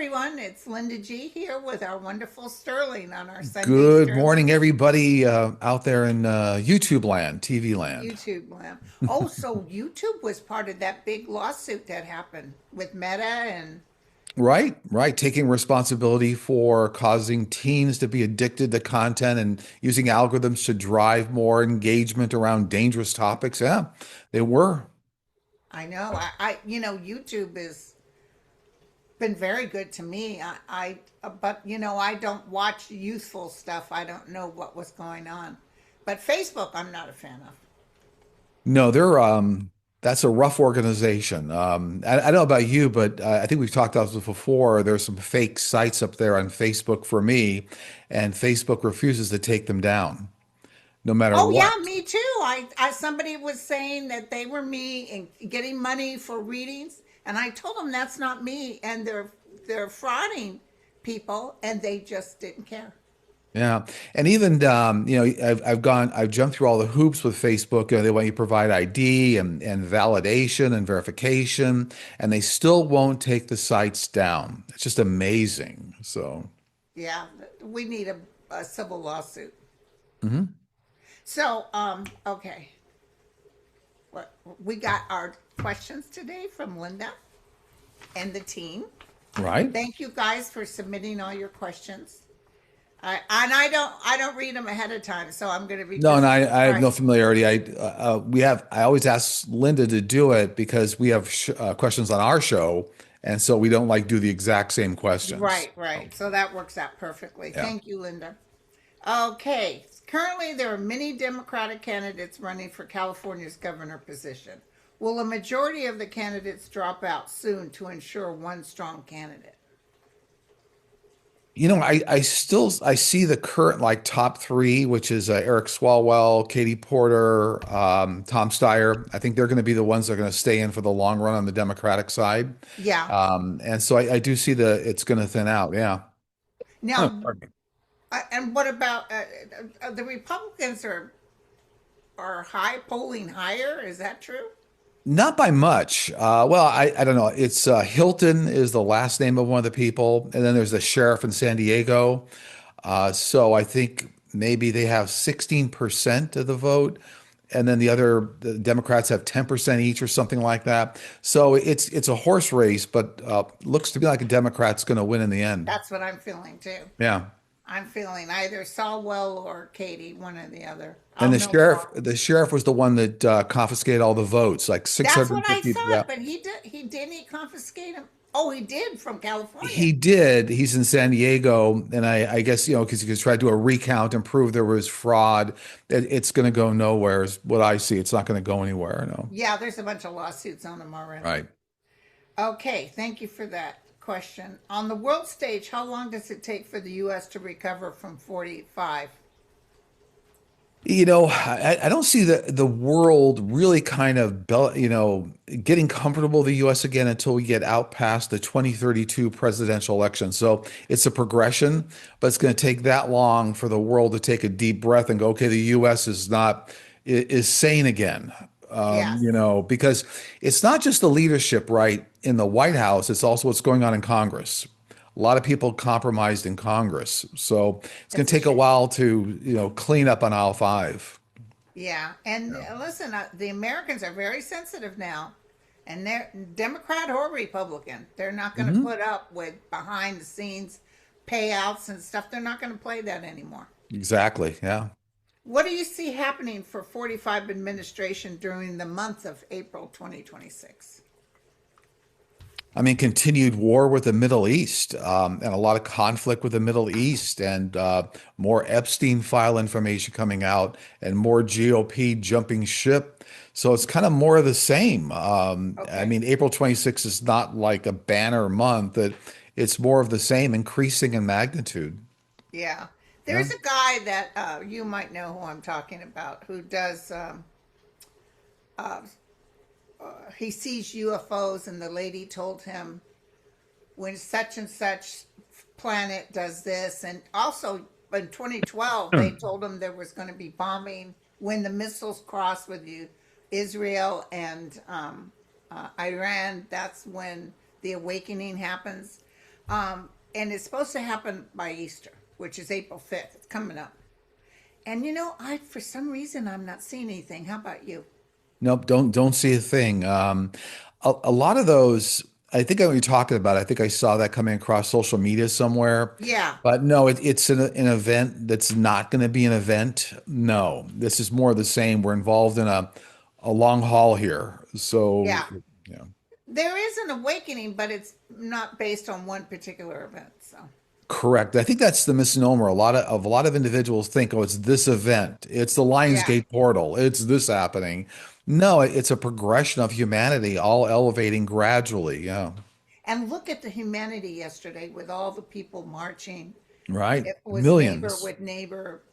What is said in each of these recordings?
everyone. It's Linda G here with our wonderful Sterling on our Sunday Good Sterling morning, everybody out there in YouTube land, TV land. YouTube lamp. Oh, so YouTube was part of that big lawsuit that happened with Meta and Right, right. Taking responsibility for causing teens to be addicted to content and using algorithms to drive more engagement around dangerous topics. Yeah, they were. I know YouTube has been very good to me. But I don't watch youthful stuff. I don't know what was going on. But Facebook, I'm not a fan of. No, they're that's a rough organization. I don't know about you, but I think we've talked about this before. There's some fake sites up there on Facebook for me, and Facebook refuses to take them down, no matter Oh what. yeah, me too. I somebody was saying that they were me and getting money for readings, and I told them that's not me, and they're frauding people, and they just didn't care. Yeah, and even I've jumped through all the hoops with Facebook. They want you to provide ID and validation and verification, and they still won't take the sites down. It's just amazing. So, Yeah, we need a civil lawsuit. mhm. So, okay, what we got our questions today from Linda and the team. Right? Thank you guys for submitting all your questions. And I don't read them ahead of time, so I'm going to read No, and this. I All have right. no familiarity. I always ask Linda to do it because we have questions on our show, and so we don't like do the exact same questions. Right, right. So that works out perfectly. Yeah. Thank you, Linda. Okay. Currently, there are many Democratic candidates running for California's governor position. Will a majority of the candidates drop out soon to ensure one strong candidate? I see the current like top three, which is Eric Swalwell, Katie Porter, Tom Steyer. I think they're going to be the ones that are going to stay in for the long run on the Democratic side. Yeah. And so I do see it's going to thin out. Yeah. Oh, Now, pardon me. and what about the Republicans are high polling higher? Is that true? Not by much. Well, I don't know. It's Hilton is the last name of one of the people, and then there's the sheriff in San Diego. So I think maybe they have 16% of the vote, and then the Democrats have 10% each or something like that. So it's a horse race, but looks to be like a Democrat's going to win in the end. That's what I'm feeling too. Yeah. I'm feeling either Solwell or Katie, one or the other. And I'll know more. the sheriff was the one that confiscated all the votes, like That's what I 650. thought, but he confiscate him. Oh, he did from California. He did. He's in San Diego, and I guess because he tried to do a recount and prove there was fraud, it's going to go nowhere. Is what I see. It's not going to go anywhere. No. Yeah, there's a bunch of lawsuits on him already. Right. Okay, thank you for that question. On the world stage, how long does it take for the U.S. to recover from 45? I don't see the world really kind of getting comfortable with the U.S. again until we get out past the 2032 presidential election. So it's a progression, but it's going to take that long for the world to take a deep breath and go, okay, the U.S. is sane again. Yes, Because it's not just the leadership, right, in the White House, it's also what's going on in Congress. A lot of people compromised in Congress. So it's going it's to a take a shame. while to, clean up on aisle five. Yeah, and Yeah. listen, the Americans are very sensitive now, and they're Democrat or Republican. They're not going to Mhm. put up with behind the scenes payouts and stuff. They're not going to play that anymore. Exactly. Yeah. What do you see happening for 45 administration during the month of April 2026? I mean, continued war with the Middle East, and a lot of conflict with the Middle East, and more Epstein file information coming out, and more GOP jumping ship. So it's kind of more of the same. I Okay. mean, April 26th is not like a banner month. It's more of the same, increasing in magnitude. Yeah. Yeah. There's a guy that you might know who I'm talking about who does, uh, he sees UFOs, and the lady told him when such and such planet does this. And also in 2012, they told him there was going to be bombing when the missiles cross with Israel and Iran. That's when the awakening happens. And it's supposed to happen by Easter, which is April 5th. It's coming up. And I for some reason I'm not seeing anything. How about you? Nope, don't see a thing. A lot of those, I think I know what you're talking about. I think I saw that coming across social media somewhere. Yeah, But no, it's an event that's not going to be an event. No, this is more of the same. We're involved in a long haul here. So, yeah. yeah. There is an awakening, but it's not based on one particular event. So, Correct. I think that's the misnomer. A lot of individuals think, oh, it's this event, it's the yeah. Lionsgate portal, it's this happening. No, it's a progression of humanity, all elevating gradually. Yeah. And look at the humanity yesterday with all the people marching. Right. It was neighbor Millions. with neighbor.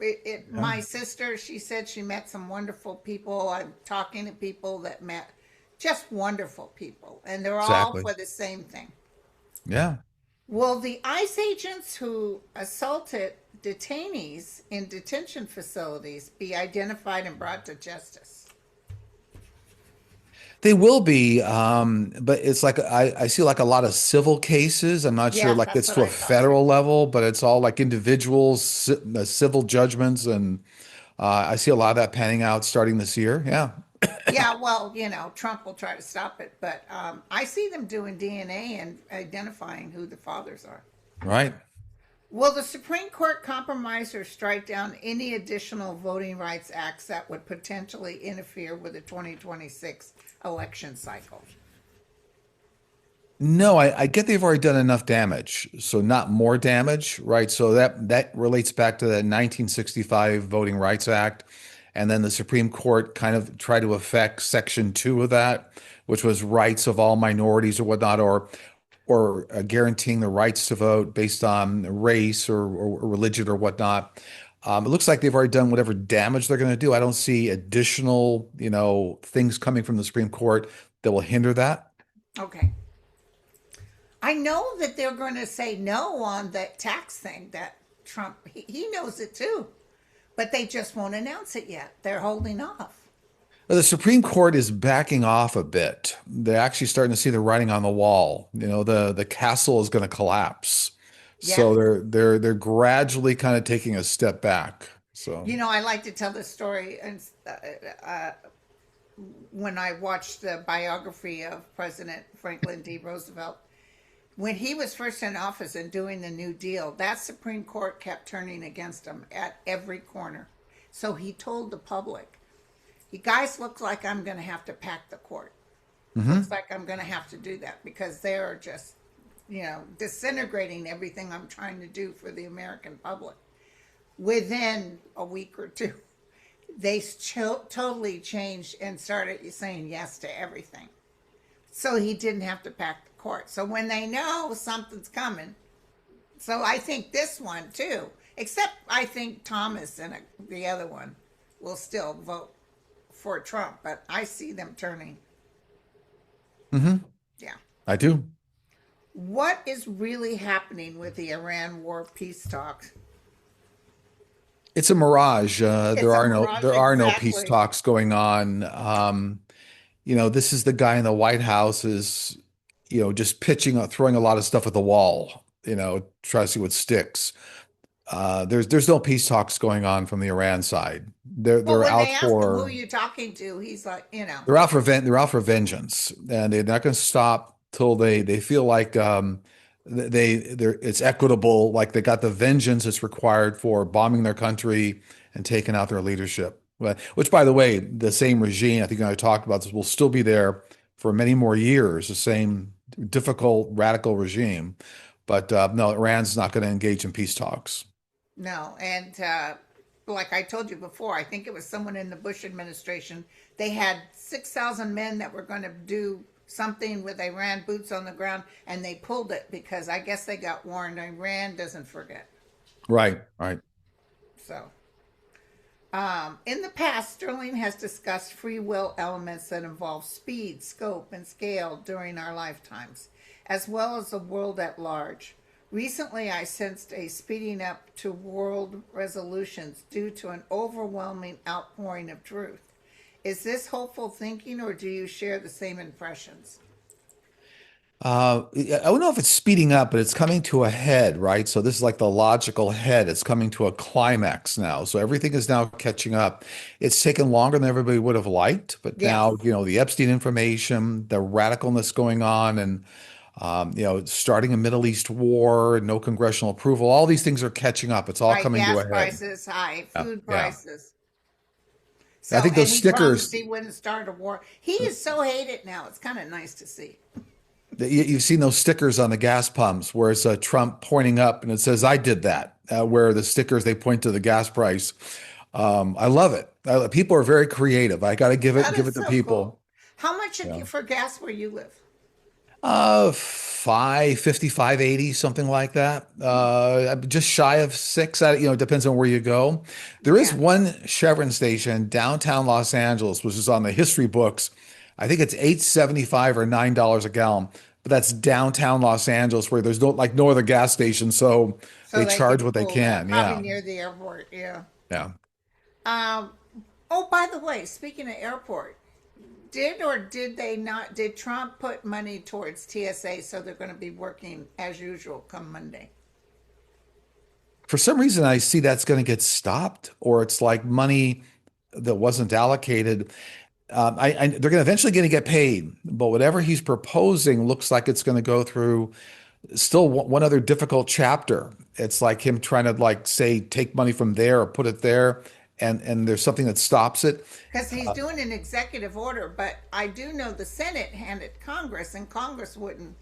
Yeah. My sister, she said she met some wonderful people. I'm talking to people that met just wonderful people, and they're all Exactly. for the same thing. Yeah. Will the ICE agents who assaulted detainees in detention facilities be identified and brought to justice? They will be, but it's like I see like a lot of civil cases. I'm not sure Yeah, like that's it's what to a I thought. federal level, but it's all like individuals, civil judgments, and I see a lot of that panning out starting this year. Yeah. Yeah, well, Trump will try to stop it, but I see them doing DNA and identifying who the fathers are. Right. Will the Supreme Court compromise or strike down any additional voting rights acts that would potentially interfere with the 2026 election cycle? No, I get they've already done enough damage, so not more damage, right? So that relates back to the 1965 Voting Rights Act, and then the Supreme Court kind of tried to affect Section 2 of that, which was rights of all minorities or whatnot, or guaranteeing the rights to vote based on race or religion or whatnot. It looks like they've already done whatever damage they're going to do. I don't see additional, things coming from the Supreme Court that will hinder that. Okay. I know that they're going to say no on that tax thing that Trump, he knows it too, but they just won't announce it yet. They're holding off. The Supreme Court is backing off a bit. They're actually starting to see the writing on the wall. The castle is going to collapse. Yeah. So they're gradually kind of taking a step back. So, I like to tell this story. And when I watched the biography of President Franklin D. Roosevelt, when he was first in office and doing the New Deal, that Supreme Court kept turning against him at every corner. So he told the public, "You guys look like I'm going to have to pack the court. Looks mhm. like I'm going to have to do that because they are just, disintegrating everything I'm trying to do for the American public." Within a week or two, they totally changed and started saying yes to everything. So he didn't have to pack the court. So when they know something's coming, so I think this one too, except I think Thomas and the other one will still vote for Trump, but I see them turning. Mhm. Yeah. I do. What is really happening with the Iran war peace talks? It's a mirage. It's There a are no mirage, there are no peace exactly. talks going on. This is the guy in the White House is, just throwing a lot of stuff at the wall, try to see what sticks. There's no peace talks going on from the Iran side. They're Well, they're when they out ask him who for you talking to, he's like, they're out for vengeance, and they're not going to stop till they feel like they're it's equitable, like they got the vengeance that's required for bombing their country and taking out their leadership. Which, by the way, the same regime I think I talked about this will still be there for many more years. The same difficult, radical regime, but no, Iran's not going to engage in peace talks. no. And like I told you before, I think it was someone in the Bush administration. They had 6,000 men that were going to do something with Iran, boots on the ground, and they pulled it because I guess they got warned. Iran doesn't forget. Right, right. So, in the past, Sterling has discussed free will elements that involve speed, scope, and scale during our lifetimes, as well as the world at large. Recently, I sensed a speeding up to world resolutions due to an overwhelming outpouring of truth. Is this hopeful thinking, or do you share the same impressions? I don't know if it's speeding up, but it's coming to a head, right? So this is like the logical head. It's coming to a climax now. So everything is now catching up. It's taken longer than everybody would have liked, but now, Yes. the Epstein information, the radicalness going on, and starting a Middle East war, no congressional approval, all these things are catching up. It's all Right. coming to Gas a head. prices high, Yeah, food yeah. prices. I So, think and those he promised stickers. he wouldn't start a war. He is so hated now. It's kind of nice to see. You've seen those stickers on the gas pumps where it's Trump pointing up and it says, "I did that." Where the stickers they point to the gas price. I love it. People are very creative. I got to give it That give is it to so cool. people. How much Yeah. for gas where you live? 550, 580, something like that. Just shy of six. It depends on where you go. There is Yeah. one Chevron station downtown Los Angeles, which is on the history books. I think it's 8.75 or $9 a gallon, but that's downtown Los Angeles where there's no other gas station, so So they they charge can what they pull that. can. Probably Yeah, near the airport. Yeah. yeah. Um, oh, by the way, speaking of airport, did or did they not? Did Trump put money towards TSA so they're going to be working as usual come Monday? For some reason, I see that's going to get stopped, or it's like money that wasn't allocated. They're going to eventually going to get paid, but whatever he's proposing looks like it's going to go through still one other difficult chapter. It's like him trying to like say take money from there or put it there, and there's something that stops it. Because he's doing an executive order, but I do know the Senate handed Congress, and Congress wouldn't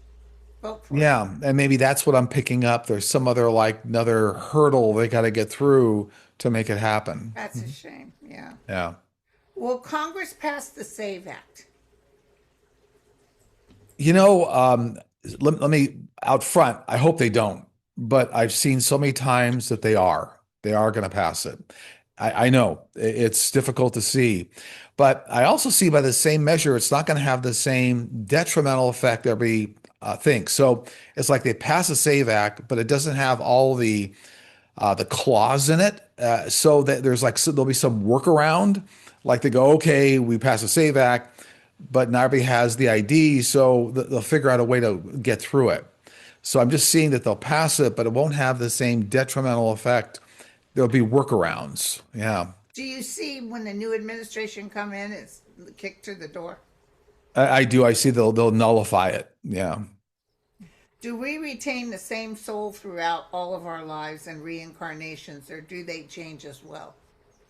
vote for it. Yeah, and maybe that's what I'm picking up. There's some other like another hurdle they got to get through to make it happen. That's a shame. Yeah. Yeah. Will Congress pass the SAVE Act? You know, let me out front, I hope they don't, but I've seen so many times that they are. They are going to pass it. I know it's difficult to see, but I also see by the same measure, it's not going to have the same detrimental effect everybody thinks. So it's like they pass a SAVE Act, but it doesn't have all the clause in it. So that there'll be some workaround. Like they go, okay, we pass a SAVE Act, but not everybody has the ID, so they'll figure out a way to get through it. So I'm just seeing that they'll pass it, but it won't have the same detrimental effect. There'll be workarounds. Yeah, Do you see when the new administration come in, it's kicked to the door? I do. I see they'll nullify it. Yeah. Do we retain the same soul throughout all of our lives and reincarnations, or do they change as well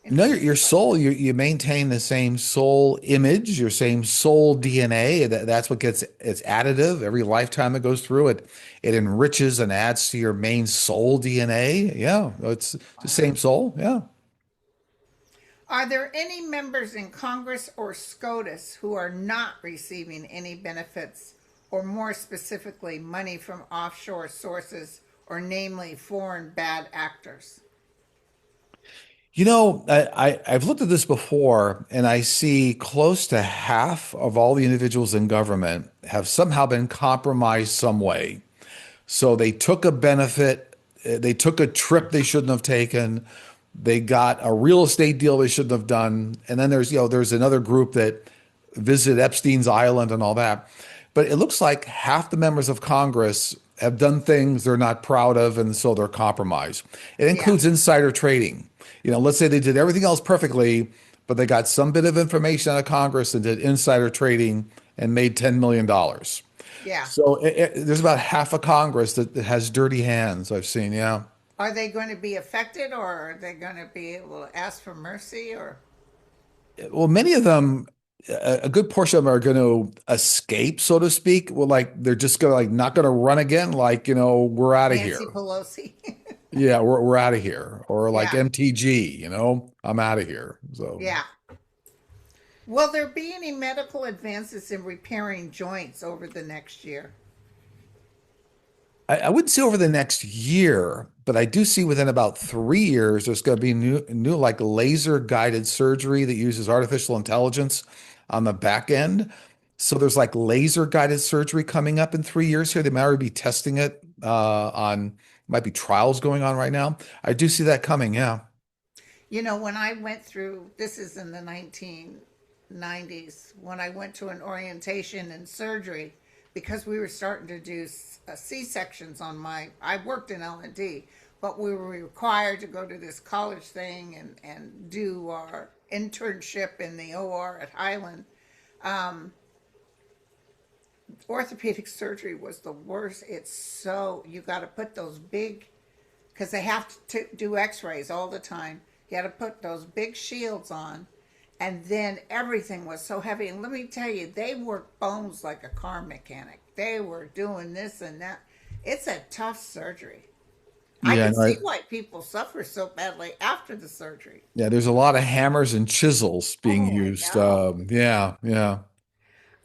in No, the your next life? soul, you maintain the same soul image, your same soul DNA. That's what it's additive. Every lifetime it goes through it, it enriches and adds to your main soul DNA. Yeah, it's the Wow. same soul. Yeah. Are there any members in Congress or SCOTUS who are not receiving any benefits, or more specifically, money from offshore sources, or namely foreign bad actors? I've looked at this before, and I see close to half of all the individuals in government have somehow been compromised some way. So they took a benefit, they took a trip they shouldn't have taken, they got a real estate deal they shouldn't have done, and then there's another group that visited Epstein's island and all that. But it looks like half the members of Congress have done things they're not proud of, and so they're compromised. It Yeah, includes insider trading. Let's say they did everything else perfectly, but they got some bit of information out of Congress and did insider trading and made $10 million. yeah. So there's about half of Congress that has dirty hands, I've seen. Yeah. Are they going to be affected, or are they going to be able to ask for mercy? Or Well, many of them, a good portion of them are going to escape, so to speak. Well, like they're just going to like not going to run again. Like, we're out of here. Nancy Pelosi? Yeah, we're out of here. Or like Yeah, MTG, I'm out of here. So yeah. Will there be any medical advances in repairing joints over the next year? I wouldn't say over the next year, but I do see within about 3 years, there's going to be new like laser guided surgery that uses artificial intelligence on the back end. So there's like laser guided surgery coming up in 3 years here. They might already be testing it might be trials going on right now. I do see that coming. Yeah. When I went through, this is in the 1990s, when I went to an orientation in surgery, because we were starting to do C-sections on my, I worked in L&D, but we were required to go to this college thing and do our internship in the OR at Highland. Um, Orthopedic surgery was the worst. It's so, you got to put those big, because they have to do x-rays all the time. You got to put those big shields on, and then everything was so heavy. And let me tell you, they worked bones like a car mechanic. They were doing this and that. It's a tough surgery. I Yeah, can no, see why people suffer so badly after the surgery. yeah. There's a lot of hammers and chisels being Oh, I used. know. Yeah, yeah.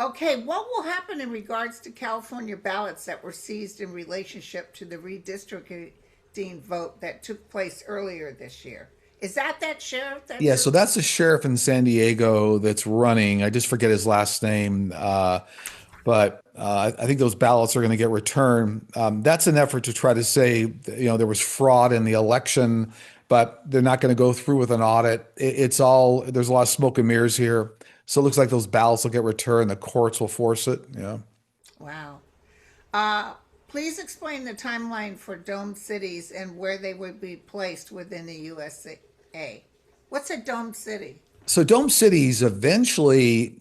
Okay, what will happen in regards to California ballots that were seized in relationship to the redistricting vote that took place earlier this year? Is that sheriff that's Yeah, so that's the sheriff in San Diego that's running. I just forget his last name. But I think those ballots are going to get returned. That's an effort to try to say, there was fraud in the election, but they're not going to go through with an audit. It's all, there's a lot of smoke and mirrors here. So it looks like those ballots will get returned. The courts will force it. Yeah. wow. Uh, please explain the timeline for domed cities and where they would be placed within the USA. What's a domed city? So dome cities eventually,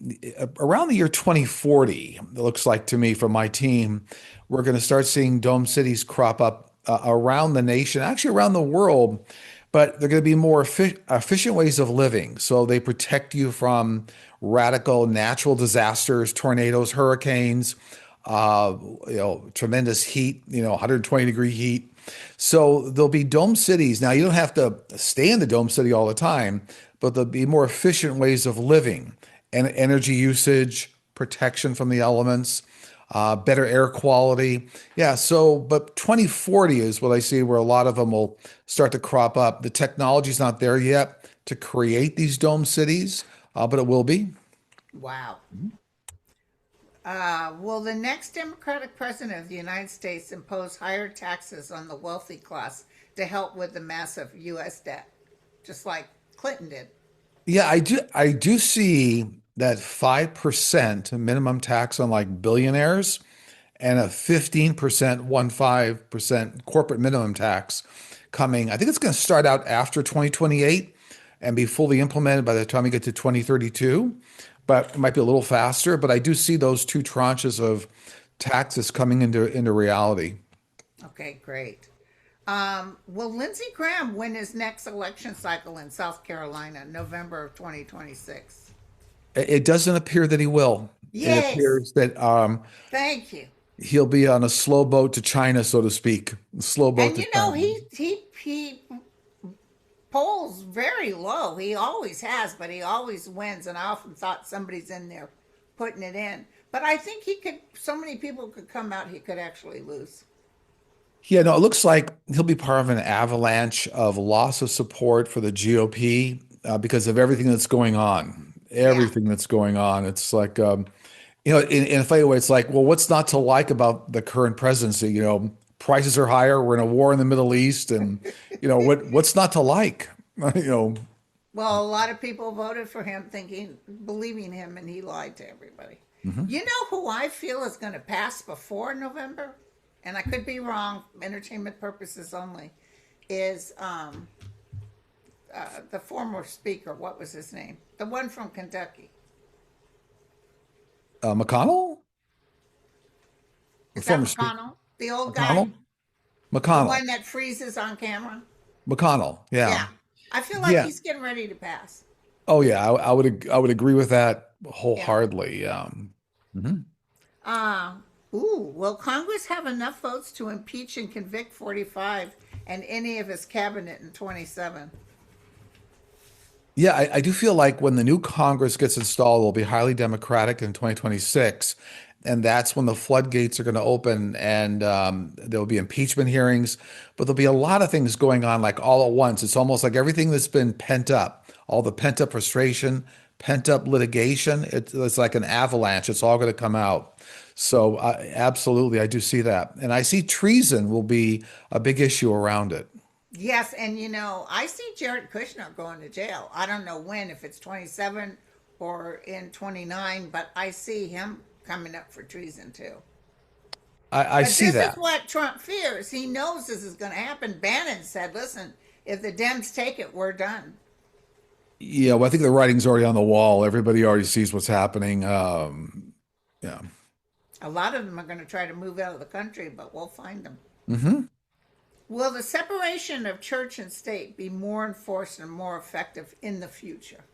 around the year 2040, it looks like to me from my team, we're going to start seeing dome cities crop up around the nation, actually around the world, but they're going to be more efficient ways of living. So they protect you from radical natural disasters, tornadoes, hurricanes, uh, tremendous heat, 120-degree heat. So there'll be dome cities. Now, you don't have to stay in the dome city all the time, but there'll be more efficient ways of living and energy usage, protection from the elements, better air quality. Yeah, so, but 2040 is what I see where a lot of them will start to crop up. The technology's not there yet to create these dome cities, but it will be. Wow. Will the next Democratic president of the United States impose higher taxes on the wealthy class to help with the massive U.S. debt, just like Clinton did? Yeah, I do see that 5% minimum tax on like billionaires and a 15%, 15% corporate minimum tax coming. I think it's going to start out after 2028 and be fully implemented by the time we get to 2032, but it might be a little faster. But I do see those two tranches of taxes coming into reality. Okay, great. Will Lindsey Graham win his next election cycle in South Carolina, November of 2026? It doesn't appear that he will. It Yes. appears that Thank you. he'll be on a slow boat to China, so to speak. Slow boat And to you know, China. he polls very low. He always has, but he always wins. And I often thought somebody's in there putting it in. But I think he could. So many people could come out. He could actually lose. Yeah, no, it looks like he'll be part of an avalanche of loss of support for the GOP because of everything that's going on. Yeah. Everything that's going on. It's like, in a funny way, it's like, well, what's not to like about the current presidency? Prices are higher. We're in a war in the Middle East, and what's not to like? You know, Well, a lot of people voted for him, thinking, believing him, and he lied to everybody. mhm. You know who I feel is going to pass before November, and I could be wrong, entertainment purposes only, is the former speaker. What was his name? The one from Kentucky. McConnell, the Is that former speaker, McConnell? The old guy? McConnell, The McConnell, one that freezes on camera? McConnell. Yeah, Yeah. I feel like yeah. he's getting ready to pass. Oh yeah, I would agree with that Yeah. wholeheartedly. Mhm. Uh, will Congress have enough votes to impeach and convict 45 and any of his cabinet in 27? Yeah, I do feel like when the new Congress gets installed, it'll be highly democratic in 2026. And that's when the floodgates are going to open and there'll be impeachment hearings. But there'll be a lot of things going on like all at once. It's almost like everything that's been pent up, all the pent up frustration, pent up litigation. It's like an avalanche. It's all going to come out. So absolutely, I do see that. And I see treason will be a big issue around it. Yes, and I see Jared Kushner going to jail. I don't know when, if it's 27 or in 29, but I see him coming up for treason too. I But see this is that. what Trump fears. He knows this is going to happen. Bannon said, listen, if the Dems take it, we're done. Yeah, well, I think the writing's already on the wall. Everybody already sees what's happening. Yeah. A lot of them are going to try to move out of the country, but we'll find them. Hmm. Will the separation of church and state be more enforced and more effective in the future?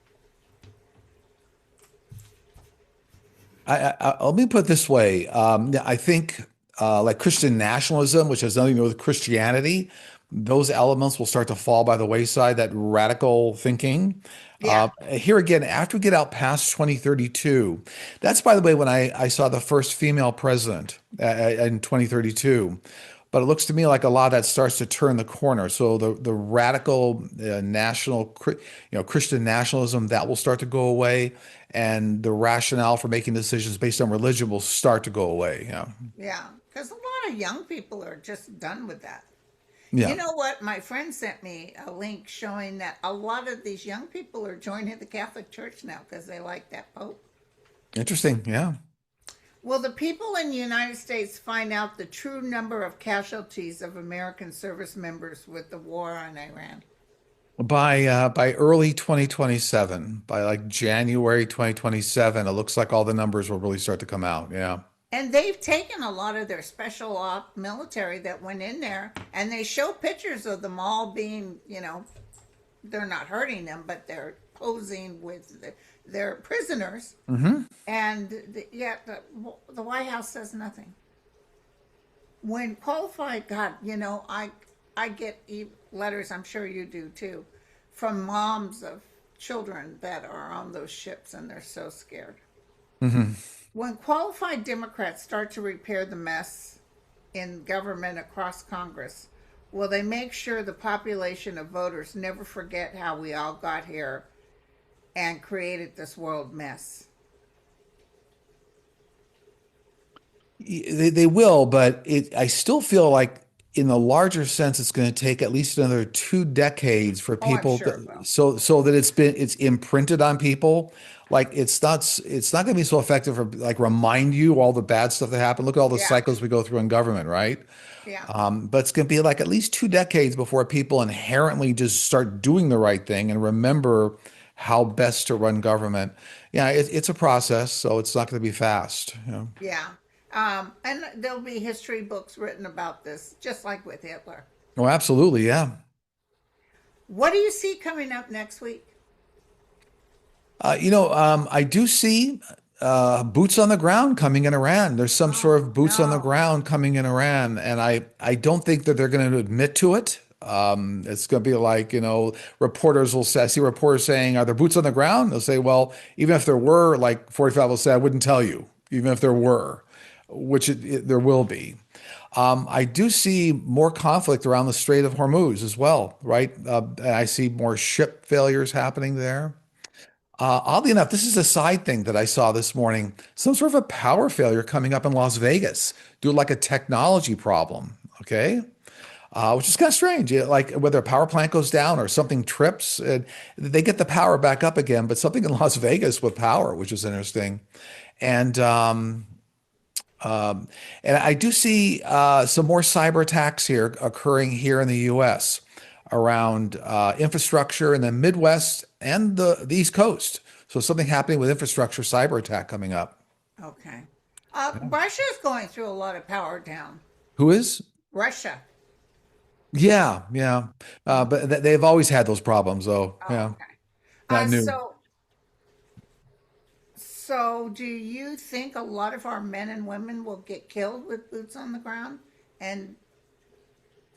Let me put it this way. Yeah, I think like Christian nationalism, which has nothing to do with Christianity, those elements will start to fall by the wayside, that radical thinking. Yeah. Here again, after we get out past 2032, that's by the way, when I saw the first female president in 2032. But it looks to me like a lot of that starts to turn the corner. So the radical Christian nationalism that will start to go away, and the rationale for making decisions based on religion will start to go away. Yeah, Yeah. Because a lot of young people are just done with that. You yeah, know what? My friend sent me a link showing that a lot of these young people are joining the Catholic Church now because they like that Pope. interesting. Yeah, Will the people in the United States find out the true number of casualties of American service members with the war on Iran? by early 2027, by like January 2027, it looks like all the numbers will really start to come out. Yeah. And they've taken a lot of their special op military that went in there, and they show pictures of them all being, they're not hurting them, but they're posing with their prisoners. Hmm. And yet the White House says nothing. When qualified, God, I get letters, I'm sure you do too, from moms of children that are on those ships and they're so scared. Hmm. When qualified Democrats start to repair the mess in government across Congress, will they make sure the population of voters never forget how we all got here and created this world mess? They will, but I still feel like in the larger sense, it's going to take at least another 2 decades for Oh, I'm people sure it will. so that it's imprinted on people. Like it's not going to be so effective for like remind you all the bad stuff that happened. Look at all the Yeah, cycles we go through in government, right? yeah, But it's going to be like at least 2 decades before people inherently just start doing the right thing and remember how best to run government. Yeah, it's a process, so it's not going to be fast. yeah. And there'll be history books written about this, just like with Hitler. Oh, absolutely, yeah. What do you see coming up next week? I do see boots on the ground coming in Iran. There's some sort Oh, of boots on the no. ground coming in Iran, and I don't think that they're going to admit to it. It's going to be like, reporters will say, I see reporters saying, "Are there boots on the ground?" They'll say, "Well, even if there were, like 45 will say, I wouldn't tell you, even if there were, which there will be." I do see more conflict around the Strait of Hormuz as well, right? I see more ship failures happening there. Oddly enough, this is a side thing that I saw this morning. Some sort of a power failure coming up in Las Vegas due to like a technology problem. Okay. Which is kind of strange. Like whether a power plant goes down or something trips, and they get the power back up again, but something in Las Vegas with power, which is interesting. And um, and I do see some more cyber attacks here occurring here in the U.S. around infrastructure in the Midwest and the East Coast. So something happening with infrastructure cyber attack coming up. Okay. Russia's going through a lot of power down. Who is? Russia. Yeah, yeah. But they've always had those problems, though. Oh, Yeah, okay. not new. So do you think a lot of our men and women will get killed with boots on the ground and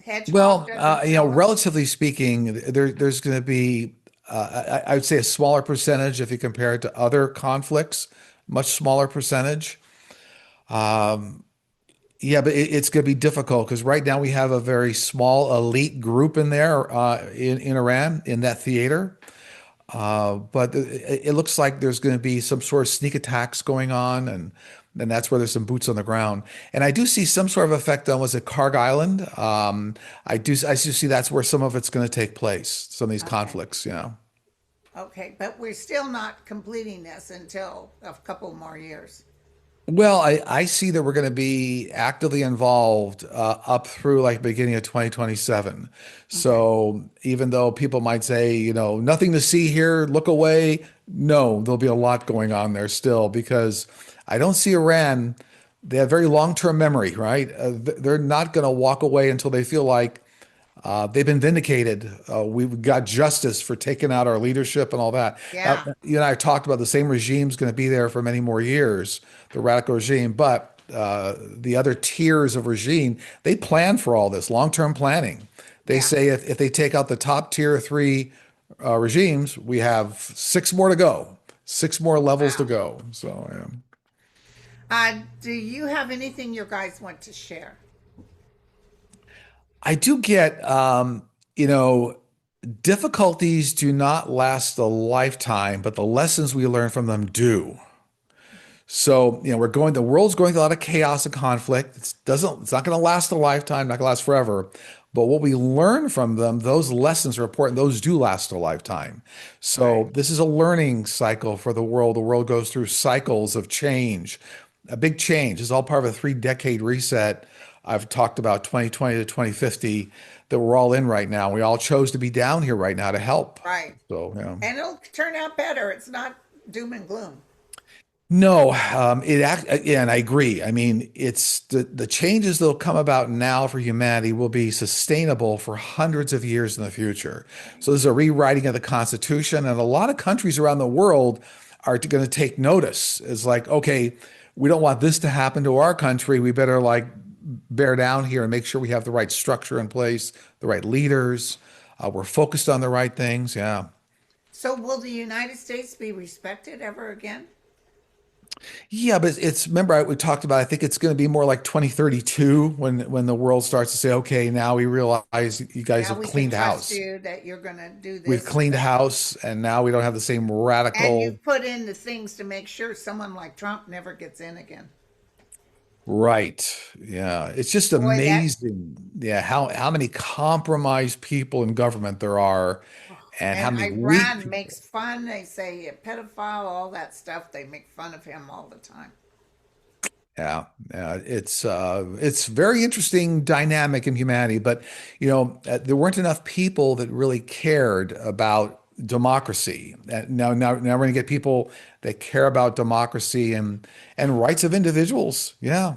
Hedgehog Well, doesn't tell us? relatively speaking, there's going to be, I would say, a smaller percentage if you compare it to other conflicts, much smaller percentage. Yeah, but it's going to be difficult because right now we have a very small elite group in there in Iran in that theater. But it looks like there's going to be some sort of sneak attacks going on, and that's where there's some boots on the ground. And I do see some sort of effect on was it Karg Island. I do see that's where some of it's going to take place. Some of these Okay. conflicts, you know. Okay, but we're still not completing this until a couple more years. Well, I see that we're going to be actively involved up through like beginning of 2027. Okay. So even though people might say, nothing to see here, look away. No, there'll be a lot going on there still because I don't see Iran. They have very long-term memory, right? They're not going to walk away until they feel like they've been vindicated. We've got justice for taking out our leadership and all that. Now, Yeah. you and I talked about the same regime's going to be there for many more years, the radical regime, but the other tiers of regime, they plan for all this, long-term planning. They Yeah. say if they take out the top tier three regimes, we have six more to go, six more levels to Wow. go. So, yeah. Do you have anything you guys want to share? I do get, you know, difficulties do not last a lifetime, but the lessons we learn from them do. So, the world's going through a lot of chaos and conflict. It's not going to last a lifetime, not going to last forever. But what we learn from them, those lessons are important. Those do last a lifetime. Right. So this is a learning cycle for the world. The world goes through cycles of change, a big change. It's all part of a 3-decade reset. I've talked about 2020 to 2050 that we're all in right now. We all chose to be down here right now to help. Right. So, And it'll turn out better. It's not doom and gloom. No, yeah, and I agree. I mean, it's the changes that'll come about now for humanity will be sustainable for hundreds of years in the future. So there's a rewriting of the Constitution, and a lot of countries around the world are going to take notice. It's like, okay, we don't want this to happen to our country. We better like bear down here and make sure we have the right structure in place, the right leaders. We're focused on the right things. Yeah. So will the United States be respected ever again? Yeah, but remember we talked about, I think it's going to be more like 2032 when the world starts to say, okay, now we realize you guys Now have we can cleaned trust house. you that you're going to do We've this and cleaned that. house and now we don't have the same And radical you've put in the things to make sure someone like Trump never gets in again. right. Yeah. It's just Boy, that amazing. Yeah, how many compromised people in government there are and how and many weak Iran people. makes fun. They say a pedophile, all that stuff. They make fun of him all the time. Yeah, yeah, it's very interesting dynamic in humanity, but there weren't enough people that really cared about democracy. Now we're going to get people that care about democracy and rights of individuals. Yeah,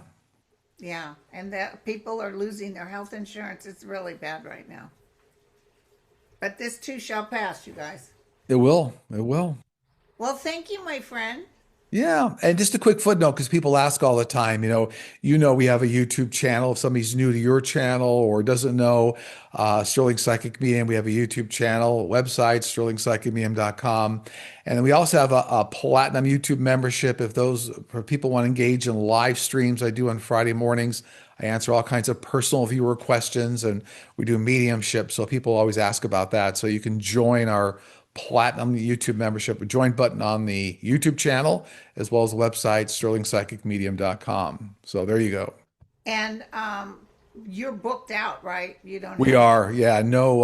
Yeah, and that people are losing their health insurance. It's really bad right now. But this too shall pass, you guys. it will. It will. Well, thank you, my friend. Yeah, and just a quick footnote because people ask all the time, we have a YouTube channel. If somebody's new to your channel or doesn't know Sterling Psychic Medium, we have a YouTube channel, website, sterlingpsychicmedium.com. And then we also have a platinum YouTube membership. For people want to engage in live streams I do on Friday mornings. I answer all kinds of personal viewer questions and we do mediumship. So people always ask about that. So you can join our platinum YouTube membership, a join button on the YouTube channel, as well as the website, sterlingpsychicmedium.com. So there you go. And you're booked out, right? You don't We have are, yeah, no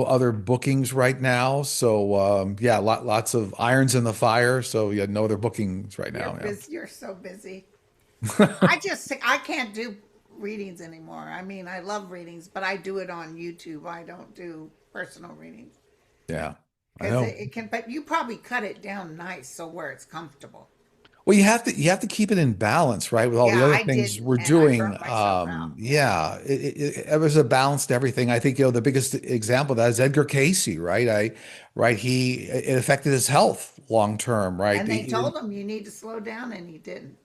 other bookings right now. So yeah, lots of irons in the fire. So yeah, no other bookings right you're now. busy. You're so busy. Yeah. I can't do readings anymore. I mean, I love readings, but I do it on YouTube. I don't do personal readings Yeah, I because know. it can. But you probably cut it down nice so where it's comfortable. Well, you have to keep it in balance, right? With all the Yeah, other I things did, we're and I doing. burnt myself out. Yeah, Yeah, it was a balance to everything. I think, the biggest example of that is Edgar Casey, right? Right. It affected his health long term, right? and they told him you need to slow down, and he didn't.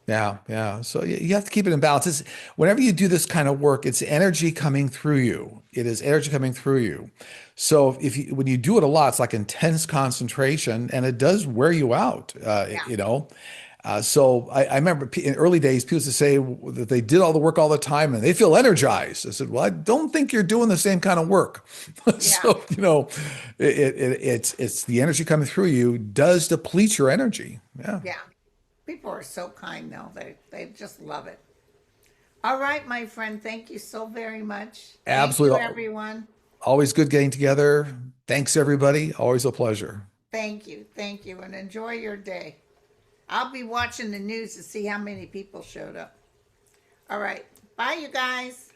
Yeah, yeah. So you have to keep it in balance. Whenever you do this kind of work, it's energy coming through you. It is energy coming through you. So when you do it a lot, it's like intense concentration, and it does wear you out. Yeah, So I remember in early days, people used to say that they did all the work all the time and they feel energized. I said, well, I don't think you're doing the same kind of work. yeah, So, it's the energy coming through you does deplete your energy. Yeah. yeah. People are so kind, though. They just love it. All right, my friend. Thank you so very much. Thank you, Absolutely. everyone. Always good getting together. Thanks, everybody. Always a pleasure. Thank you, and enjoy your day. I'll be watching the news to see how many people showed up. All right. Bye, you guys.